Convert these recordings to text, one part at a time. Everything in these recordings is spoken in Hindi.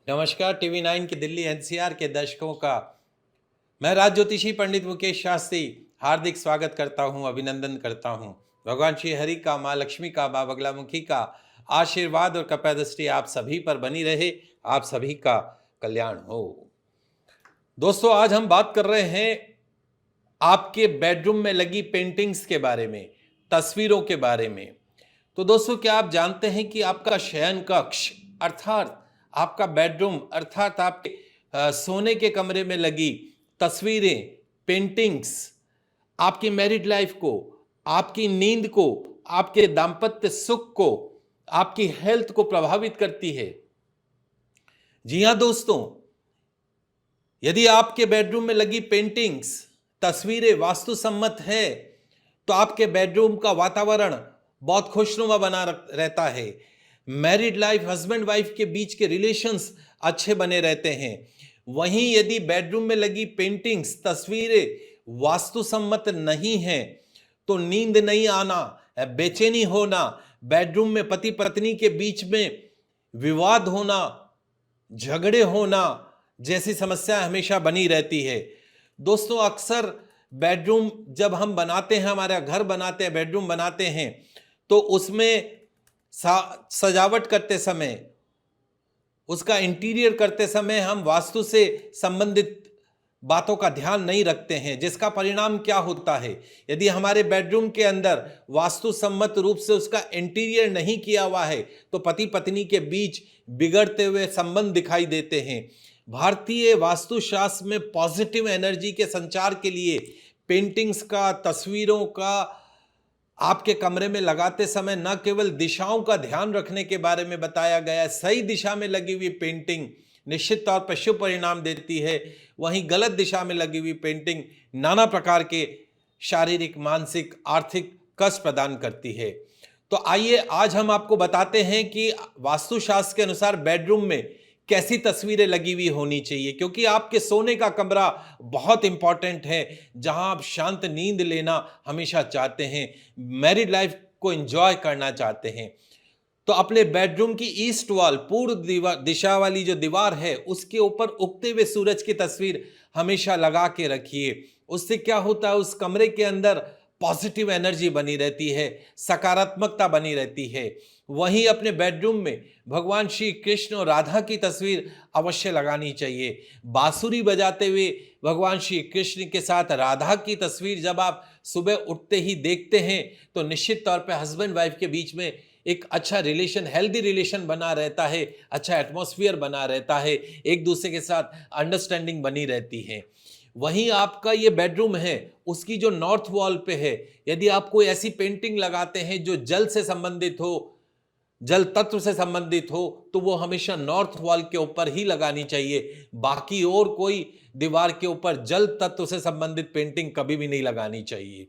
नमस्कार टीवी 9 के दिल्ली एनसीआर के दर्शकों का मैं राज ज्योतिषी पंडित मुकेश शास्त्री हार्दिक स्वागत करता हूं, अभिनंदन करता हूं। भगवान श्री हरि का, माँ लक्ष्मी का, माँ बगलामुखी का आशीर्वाद और कृपा दृष्टि आप सभी पर बनी रहे, आप सभी का कल्याण हो। दोस्तों, आज हम बात कर रहे हैं आपके बेडरूम में लगी पेंटिंग्स के बारे में, तस्वीरों के बारे में। तो दोस्तों, क्या आप जानते हैं कि आपका शयन कक्ष अर्थात आपका बेडरूम अर्थात आपके सोने के कमरे में लगी तस्वीरें, पेंटिंग्स आपकी मैरिड लाइफ को, आपकी नींद को, आपके दाम्पत्य सुख को, आपकी हेल्थ को प्रभावित करती है। जी हां दोस्तों, यदि आपके बेडरूम में लगी पेंटिंग्स, तस्वीरें वास्तुसम्मत है तो आपके बेडरूम का वातावरण बहुत खुशनुमा बना रहता है। मैरिड लाइफ, हस्बैंड वाइफ के बीच के रिलेशंस अच्छे बने रहते हैं। वहीं यदि बेडरूम में लगी पेंटिंग्स, तस्वीरें वास्तुसम्मत नहीं हैं तो नींद नहीं आना, बेचैनी होना, बेडरूम में पति पत्नी के बीच में विवाद होना, झगड़े होना जैसी समस्या हमेशा बनी रहती है। दोस्तों, अक्सर बेडरूम जब हम बनाते हैं, हमारा घर बनाते हैं, बेडरूम बनाते हैं, तो उसमें सजावट करते समय, उसका इंटीरियर करते समय हम वास्तु से संबंधित बातों का ध्यान नहीं रखते हैं, जिसका परिणाम क्या होता है? यदि हमारे बेडरूम के अंदर वास्तु सम्मत रूप से उसका इंटीरियर नहीं किया हुआ है तो पति पत्नी के बीच बिगड़ते हुए संबंध दिखाई देते हैं। भारतीय वास्तुशास्त्र में पॉजिटिव एनर्जी के संचार के लिए पेंटिंग्स का, तस्वीरों का आपके कमरे में लगाते समय न केवल दिशाओं का ध्यान रखने के बारे में बताया गया है, सही दिशा में लगी हुई पेंटिंग निश्चित तौर पर शुभ परिणाम देती है, वहीं गलत दिशा में लगी हुई पेंटिंग नाना प्रकार के शारीरिक, मानसिक, आर्थिक कष्ट प्रदान करती है। तो आइए आज हम आपको बताते हैं कि वास्तुशास्त्र के अनुसार बेडरूम में कैसी तस्वीरें लगी हुई होनी चाहिए, क्योंकि आपके सोने का कमरा बहुत इंपॉर्टेंट है, जहां आप शांत नींद लेना हमेशा चाहते हैं, मैरिड लाइफ को एंजॉय करना चाहते हैं। तो अपने बेडरूम की ईस्ट वॉल, पूर्व दिशा वाली जो दीवार है, उसके ऊपर उगते हुए सूरज की तस्वीर हमेशा लगा के रखिए। उससे क्या होता है, उस कमरे के अंदर पॉजिटिव एनर्जी बनी रहती है, सकारात्मकता बनी रहती है। वहीं अपने बेडरूम में भगवान श्री कृष्ण और राधा की तस्वीर अवश्य लगानी चाहिए। बांसुरी बजाते हुए भगवान श्री कृष्ण के साथ राधा की तस्वीर जब आप सुबह उठते ही देखते हैं तो निश्चित तौर पर हस्बैंड वाइफ के बीच में एक अच्छा रिलेशन, हेल्दी रिलेशन बना रहता है, अच्छा एटमॉस्फेयर बना रहता है, एक दूसरे के साथ अंडरस्टैंडिंग बनी रहती है। वहीं आपका ये बेडरूम है, उसकी जो नॉर्थ वॉल पे है, यदि आप कोई ऐसी पेंटिंग लगाते हैं जो जल से संबंधित हो, जल तत्व से संबंधित हो, तो वो हमेशा नॉर्थ वॉल के ऊपर ही लगानी चाहिए। बाकी और कोई दीवार के ऊपर जल तत्व से संबंधित पेंटिंग कभी भी नहीं लगानी चाहिए।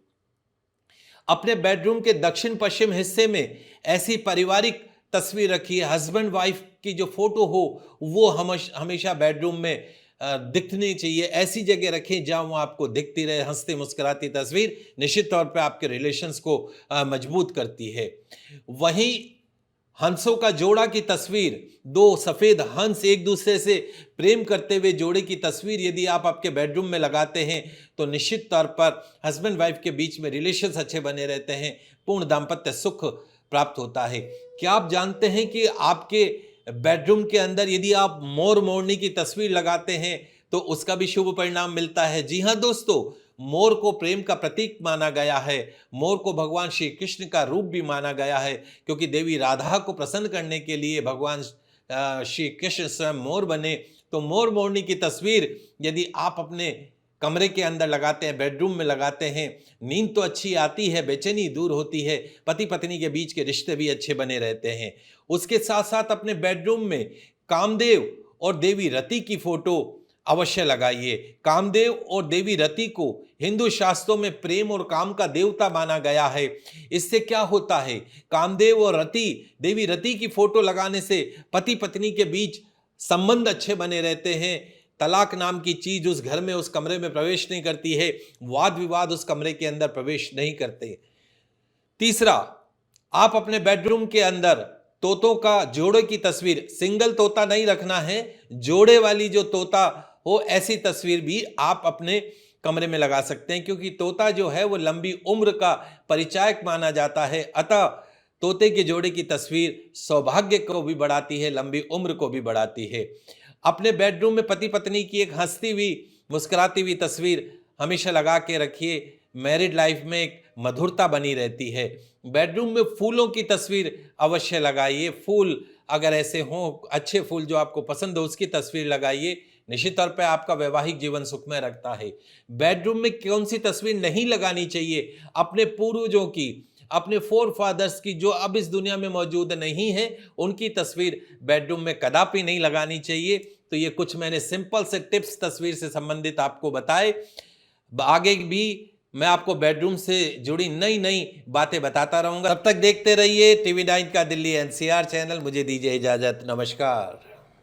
अपने बेडरूम के दक्षिण पश्चिम हिस्से में ऐसी पारिवारिक तस्वीर रखिए, हस्बैंड वाइफ की जो फोटो हो वो हमेशा बेडरूम में दिखनी चाहिए। ऐसी जगह रखें जहां वो आपको दिखती रहे, हंसती मुस्कुराती तस्वीर निश्चित तौर पे आपके रिलेशंस को मजबूत करती है। वहीं हंसों का जोड़ा की तस्वीर, दो सफेद हंस एक दूसरे से प्रेम करते हुए जोड़े की तस्वीर यदि आप आपके बेडरूम में लगाते हैं तो निश्चित तौर पर हस्बैंड वाइफ के बीच में रिलेशंस अच्छे बने रहते हैं, पूर्ण दाम्पत्य सुख प्राप्त होता है। क्या आप जानते हैं कि आपके बेडरूम के अंदर यदि आप मोर मोरनी की तस्वीर लगाते हैं तो उसका भी शुभ परिणाम मिलता है? जी हाँ दोस्तों, मोर को प्रेम का प्रतीक माना गया है, मोर को भगवान श्री कृष्ण का रूप भी माना गया है, क्योंकि देवी राधा को प्रसन्न करने के लिए भगवान श्री कृष्ण स्वयं मोर बने। तो मोर मोरनी की तस्वीर यदि आप अपने कमरे के अंदर लगाते हैं, बेडरूम में लगाते हैं, नींद तो अच्छी आती है, बेचैनी दूर होती है, पति पत्नी के बीच के रिश्ते भी अच्छे बने रहते हैं। उसके साथ साथ अपने बेडरूम में कामदेव और देवी रति की फोटो अवश्य लगाइए। कामदेव और देवी रति को हिंदू शास्त्रों में प्रेम और काम का देवता माना गया है। इससे क्या होता है, कामदेव और रति, देवी रति की फोटो लगाने से पति पत्नी के बीच संबंध अच्छे बने रहते हैं, तलाक नाम की चीज उस घर में, उस कमरे में प्रवेश नहीं करती है, वाद विवाद उस कमरे के अंदर प्रवेश नहीं करते। तीसरा, आप अपने बेडरूम के अंदर तोतों का जोड़े की तस्वीर, सिंगल तोता नहीं रखना है, जोड़े वाली जो तोता हो ऐसी तस्वीर भी आप अपने कमरे में लगा सकते हैं, क्योंकि तोता जो है वो लंबी उम्र का परिचायक माना जाता है। अतः तोते के जोड़े की तस्वीर सौभाग्य को भी बढ़ाती है, लंबी उम्र को भी बढ़ाती है। अपने बेडरूम में पति पत्नी की एक हंसती हुई मुस्कुराती हुई तस्वीर हमेशा लगा के रखिए। मैरिड लाइफ में एक मधुरता बनी रहती है। बेडरूम में फूलों की तस्वीर अवश्य लगाइए। फूल अगर ऐसे हों, अच्छे फूल जो आपको पसंद हो, उसकी तस्वीर लगाइए। निश्चित तौर पे आपका वैवाहिक जीवन सुखमय रखता है। बेडरूम में कौन सी तस्वीर नहीं लगानी चाहिए? अपने पूर्वजों की, अपने फोर फादर्स की, जो अब इस दुनिया में मौजूद नहीं है, उनकी तस्वीर बेडरूम में कदापि नहीं लगानी चाहिए। तो ये कुछ मैंने सिंपल से टिप्स तस्वीर से संबंधित आपको बताए। आगे भी मैं आपको बेडरूम से जुड़ी नई नई बातें बताता रहूंगा। तब तक देखते रहिए TV9 का दिल्ली NCR चैनल। मुझे दीजिए इजाजत। नमस्कार।